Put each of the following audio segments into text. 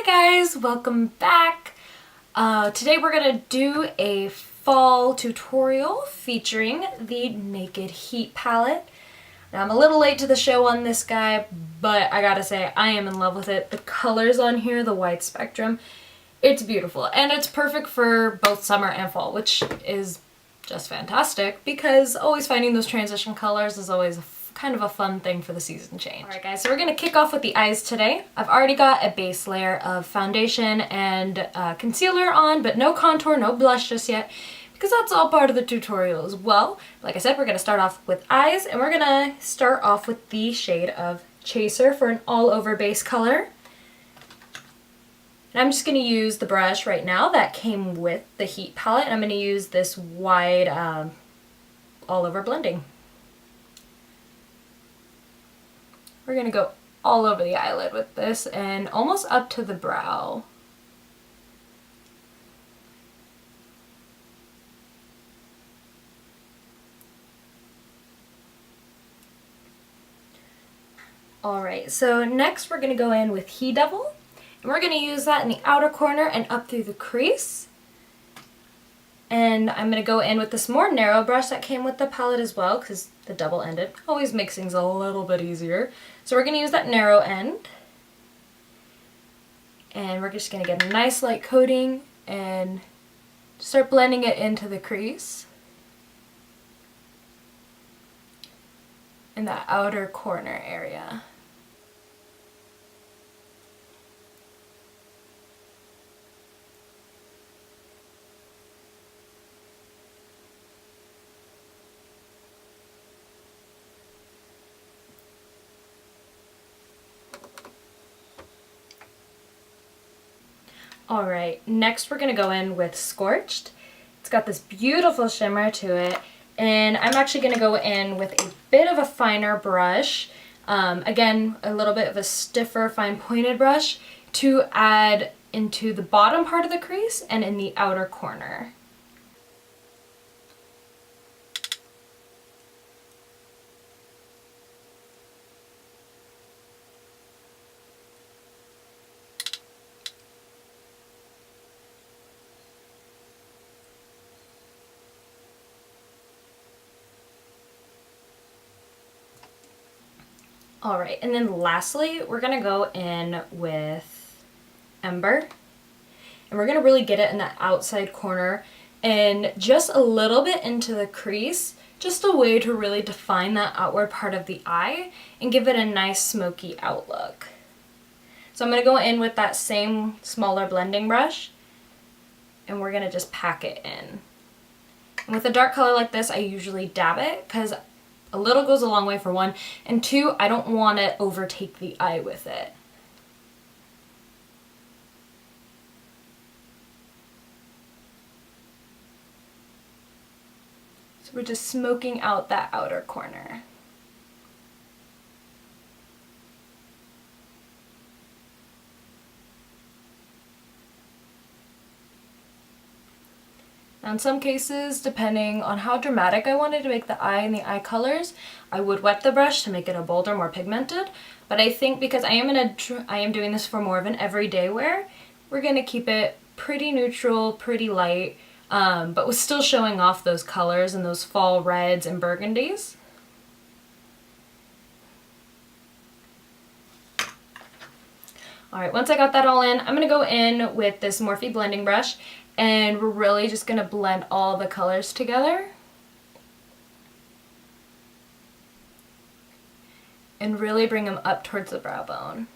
guys, welcome back. Today we're gonna do a fall tutorial featuring the Naked Heat palette. Now I'm a little late to the show on this guy, but I gotta say I am in love with it. The colors on here, the wide spectrum, it's beautiful and it's perfect for both summer and fall, which is just fantastic because always finding those transition colors is always kind of a fun thing for the season change. Alright guys, so we're going to kick off with the eyes today. I've already got a base layer of foundation and concealer on, but no contour, no blush just yet, because that's all part of the tutorial as well. Like I said, we're going to start off with eyes, and we're going to start off with the shade of Chaser for an all-over base color. And I'm just going to use the brush right now that came with the Heat palette, and I'm going to use this wide all-over blending. We're going to go all over the eyelid with this and almost up to the brow. Alright, so next we're going to go in with He Devil. And we're going to use that in the outer corner and up through the crease. And I'm going to go in with this more narrow brush that came with the palette as well, because the double-ended always makes things a little bit easier. So we're going to use that narrow end. And we're just going to get a nice light coating and start blending it into the crease in that outer corner area. Alright, next we're going to go in with Scorched. It's got this beautiful shimmer to it, and I'm actually going to go in with a bit of a finer brush, again a little bit of a stiffer fine pointed brush to add into the bottom part of the crease and in the outer corner. Alright, and then lastly, we're going to go in with Ember. And we're going to really get it in that outside corner and just a little bit into the crease, just a way to really define that outward part of the eye and give it a nice smoky outlook. So I'm going to go in with that same smaller blending brush, and we're going to just pack it in. And with a dark color like this, I usually dab it because a little goes a long way for one, and two, I don't want to overtake the eye with it. So we're just smoking out that outer corner. Now in some cases, depending on how dramatic I wanted to make the eye and the eye colors, I would wet the brush to make it a bolder, more pigmented. But I think because I am doing this for more of an everyday wear, we're going to keep it pretty neutral, pretty light, but with still showing off those colors and those fall reds and burgundies. Alright, once I got that all in, I'm going to go in with this Morphe blending brush, and we're really just going to blend all the colors together and really bring them up towards the brow bone.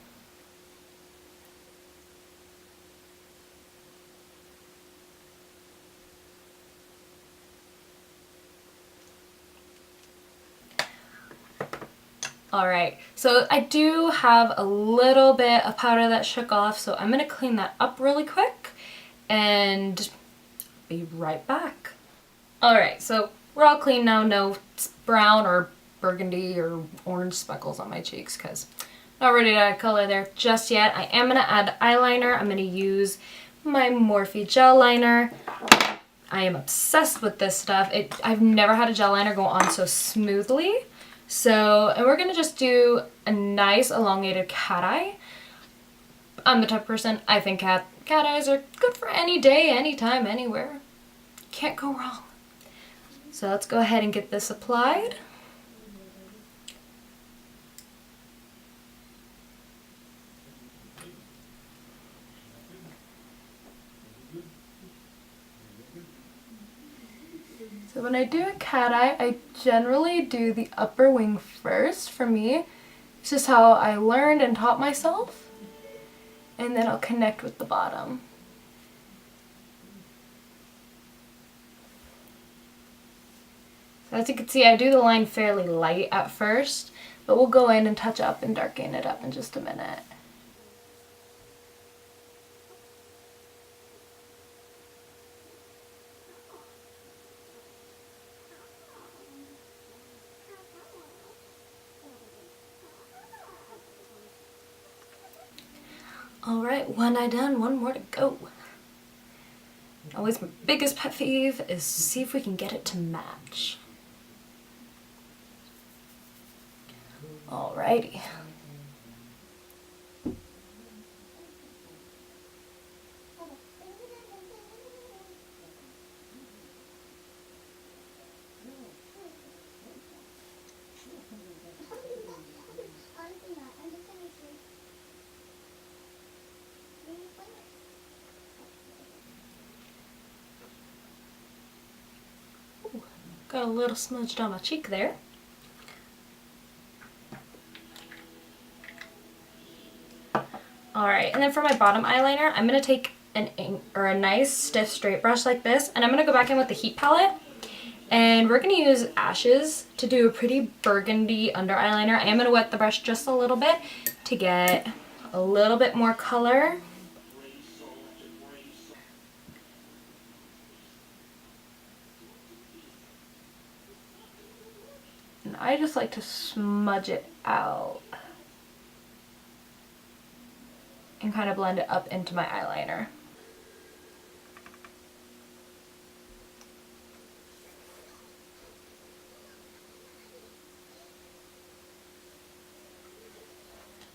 Alright, so I do have a little bit of powder that shook off, so I'm going to clean that up really quick and be right back. Alright, so we're all clean now, no brown or burgundy or orange speckles on my cheeks because not ready to add color there just yet. I am going to add eyeliner. I'm going to use my Morphe Gel Liner. I am obsessed with this stuff. I've never had a gel liner go on so smoothly. So, and we're going to just do a nice elongated cat eye. I'm the type of person, I think cat eyes are good for any day, anytime, anywhere. Can't go wrong. So let's go ahead and get this applied. So when I do a cat eye, I generally do the upper wing first. For me, it's just how I learned and taught myself. And then I'll connect with the bottom. So as you can see, I do the line fairly light at first, but we'll go in and touch up and darken it up in just a minute. Alright, one eye done, one more to go. Always my biggest pet peeve is see if we can get it to match. Alrighty. Got a little smudged on my cheek there. Alright, and then for my bottom eyeliner, I'm going to take a nice stiff straight brush like this, and I'm going to go back in with the heat palette, and we're going to use Ashes to do a pretty burgundy under eyeliner. I am going to wet the brush just a little bit to get a little bit more color. And I just like to smudge it out and kind of blend it up into my eyeliner.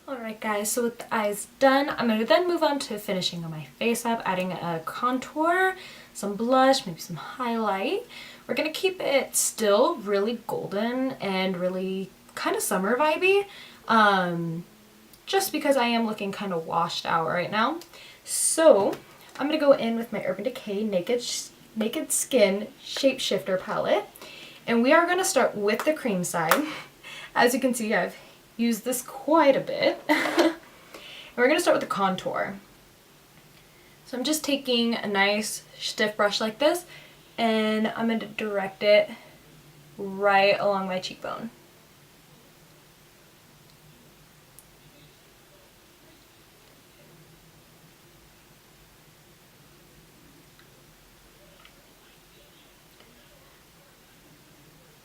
Alright guys, so with the eyes done, I'm going to then move on to finishing on my face up, adding a contour, some blush, maybe some highlight. We're going to keep it still really golden and really kind of summer vibey, just because I am looking kind of washed out right now. So I'm going to go in with my Urban Decay Naked Skin Shapeshifter palette, and we are going to start with the cream side. As you can see, I've used this quite a bit. And we're going to start with the contour. So I'm just taking a nice stiff brush like this, and I'm going to direct it right along my cheekbone.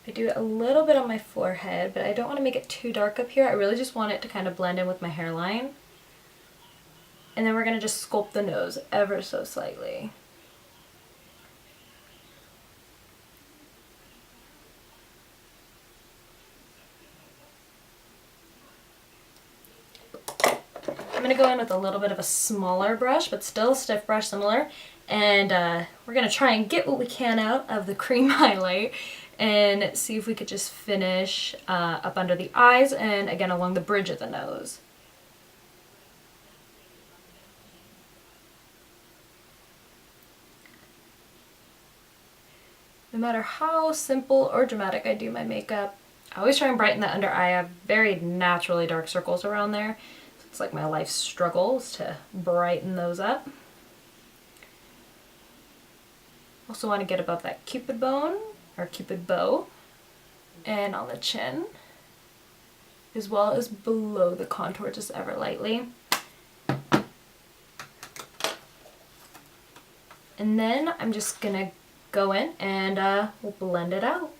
I do a little bit on my forehead, but I don't want to make it too dark up here. I really just want it to kind of blend in with my hairline. And then we're going to just sculpt the nose ever so slightly. I'm going to go in with a little bit of a smaller brush, but still a stiff brush similar. And we're going to try and get what we can out of the cream highlight and see if we could just finish up under the eyes and again along the bridge of the nose. No matter how simple or dramatic I do my makeup, I always try and brighten the under eye. I have very naturally dark circles around there. So it's like my life struggles to brighten those up. Also want to get above that cupid bone, or cupid bow, and on the chin, as well as below the contour just ever lightly. And then I'm just gonna go in and we'll blend it out.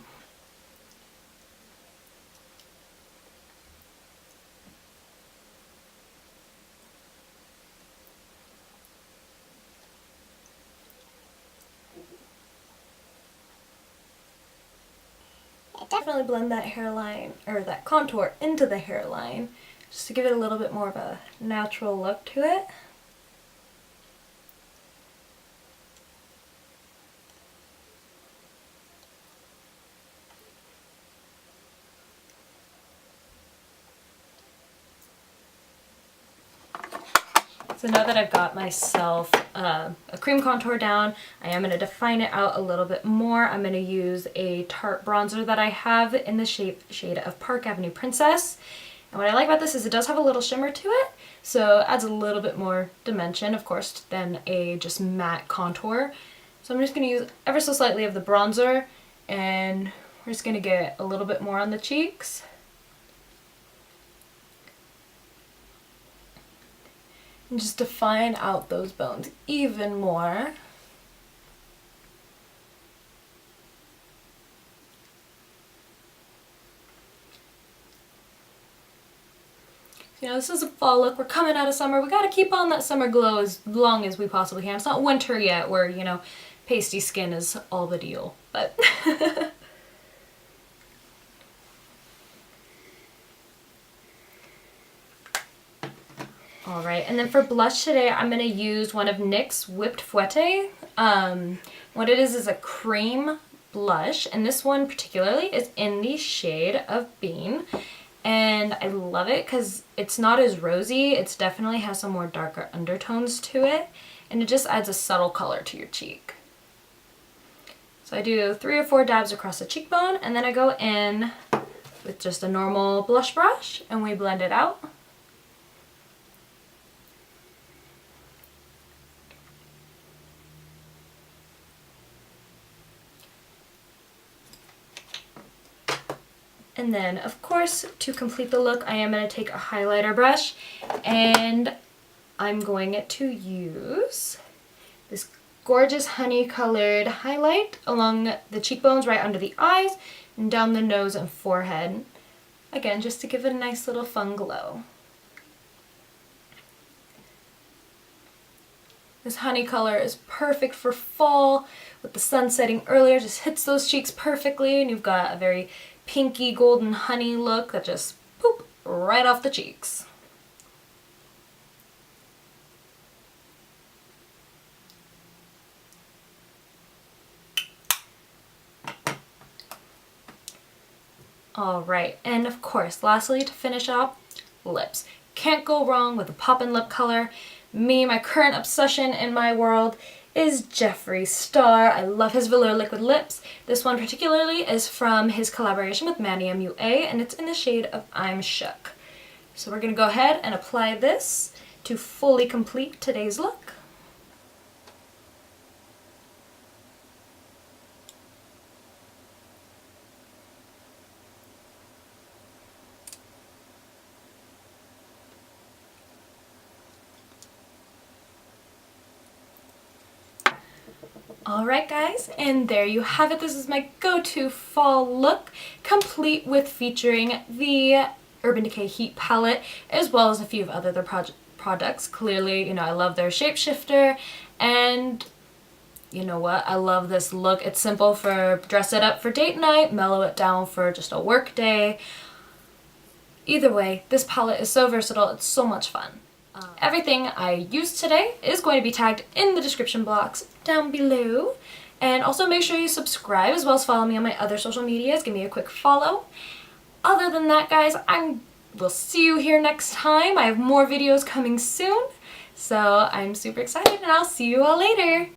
Definitely blend that hairline, or that contour, into the hairline, just to give it a little bit more of a natural look to it. So now that I've got myself a cream contour down, I am going to define it out a little bit more. I'm going to use a Tarte bronzer that I have in the shade of Park Avenue Princess. And what I like about this is it does have a little shimmer to it, so it adds a little bit more dimension, of course, than a just matte contour. So I'm just going to use ever so slightly of the bronzer, and we're just going to get a little bit more on the cheeks. And just define out those bones even more. You know, this is a fall look. We're coming out of summer. We gotta keep on that summer glow as long as we possibly can. It's not winter yet where, you know, pasty skin is all the deal, but Alright, and then for blush today, I'm going to use one of NYX Whipped Fuette. What it is a cream blush, and this one particularly is in the shade of Bean. And I love it because it's not as rosy, it definitely has some more darker undertones to it, and it just adds a subtle color to your cheek. So I do 3 or 4 dabs across the cheekbone, and then I go in with just a normal blush brush, and we blend it out. And then, of course, to complete the look, I am going to take a highlighter brush, and I'm going to use this gorgeous honey-colored highlight along the cheekbones, right under the eyes, and down the nose and forehead. Again, just to give it a nice little fun glow. This honey color is perfect for fall. With the sun setting earlier, just hits those cheeks perfectly, and you've got a very pinky golden honey look that just poop right off the cheeks. Alright, and of course, lastly, to finish off, lips. Can't go wrong with a poppin' lip color. My current obsession in my world is Jeffree Starr. I love his Velour liquid lips. This one particularly is from his collaboration with Manny MUA, and it's in the shade of I'm Shook. So we're going to go ahead and apply this to fully complete today's look. Alright guys, and there you have it. This is my go-to fall look, complete with featuring the Urban Decay Heat Palette, as well as a few of other products. Clearly, you know, I love their Shapeshifter, and you know what, I love this look. It's simple for dress it up for date night, mellow it down for just a work day. Either way, this palette is so versatile, it's so much fun. Everything I used today is going to be tagged in the description box down below. And also make sure you subscribe as well as follow me on my other social medias. Give me a quick follow. Other than that, guys, we'll see you here next time. I have more videos coming soon. So I'm super excited, and I'll see you all later.